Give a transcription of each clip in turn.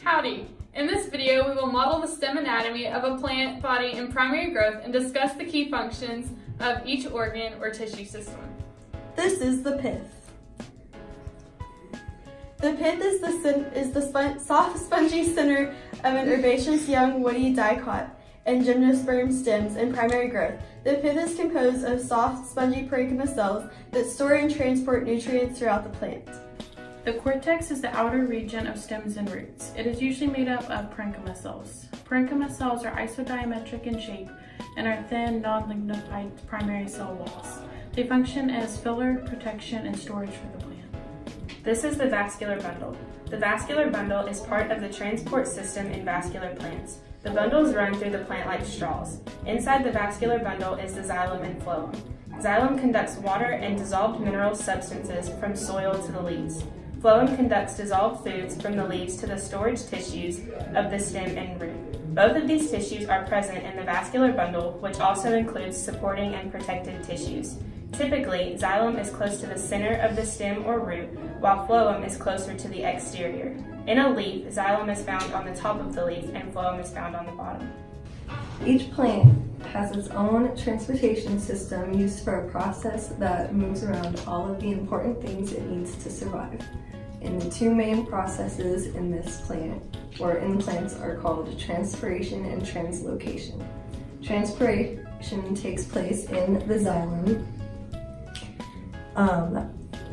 Howdy! In this video, we will model the stem anatomy of a plant body in primary growth and discuss the key functions of each organ or tissue system. This is the pith. The pith is the soft, spongy center of an herbaceous young woody dicot and gymnosperm stems in primary growth. The pith is composed of soft, spongy parenchyma cells that store and transport nutrients throughout the plant. The cortex is the outer region of stems and roots. It is usually made up of parenchyma cells. Parenchyma cells are isodiametric in shape and are thin, non-lignified primary cell walls. They function as filler, protection, and storage for the plant. This is the vascular bundle. The vascular bundle is part of the transport system in vascular plants. The bundles run through the plant like straws. Inside the vascular bundle is the xylem and phloem. Xylem conducts water and dissolved mineral substances from soil to the leaves. Phloem conducts dissolved foods from the leaves to the storage tissues of the stem and root. Both of these tissues are present in the vascular bundle, which also includes supporting and protective tissues. Typically, xylem is close to the center of the stem or root, while phloem is closer to the exterior. In a leaf, xylem is found on the top of the leaf and phloem is found on the bottom. Each plant has its own transportation system used for a process that moves around all of the important things it needs to survive. And the two main processes in this plant, or in the plants, are called transpiration and translocation. Transpiration takes place in the xylem.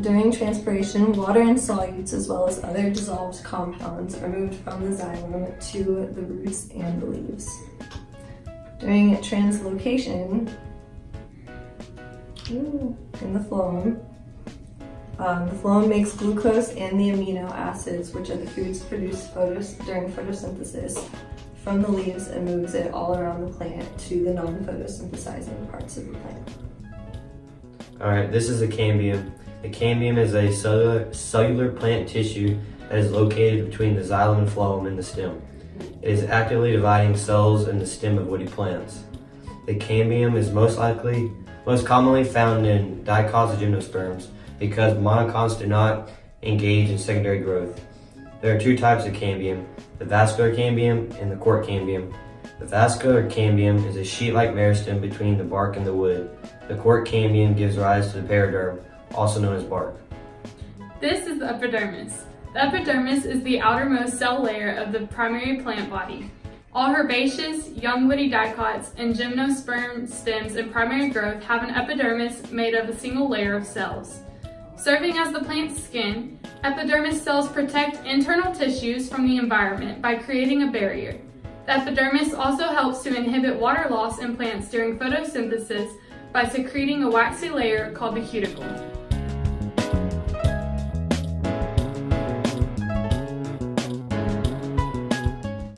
During transpiration, water and solutes, as well as other dissolved compounds, are moved from the xylem to the roots and the leaves. During translocation, in the phloem makes glucose and the amino acids, which are the foods produced during photosynthesis, from the leaves and moves it all around the plant to the non-photosynthesizing parts of the plant. Alright, this is a cambium. A cambium is a cellular plant tissue that is located between the xylem and phloem in the stem. It is actively dividing cells in the stem of woody plants. The cambium is most commonly found in dicots of gymnosperms because monocots do not engage in secondary growth. There are two types of cambium, the vascular cambium and the hort cambium. The vascular cambium is a sheet-like meristem between the bark and the wood. The hort cambium gives rise to the periderm, also known as bark. This is the epidermis. The epidermis is the outermost cell layer of the primary plant body. All herbaceous, young woody dicots, and gymnosperm stems in primary growth have an epidermis made of a single layer of cells. Serving as the plant's skin, epidermis cells protect internal tissues from the environment by creating a barrier. The epidermis also helps to inhibit water loss in plants during photosynthesis by secreting a waxy layer called the cuticle.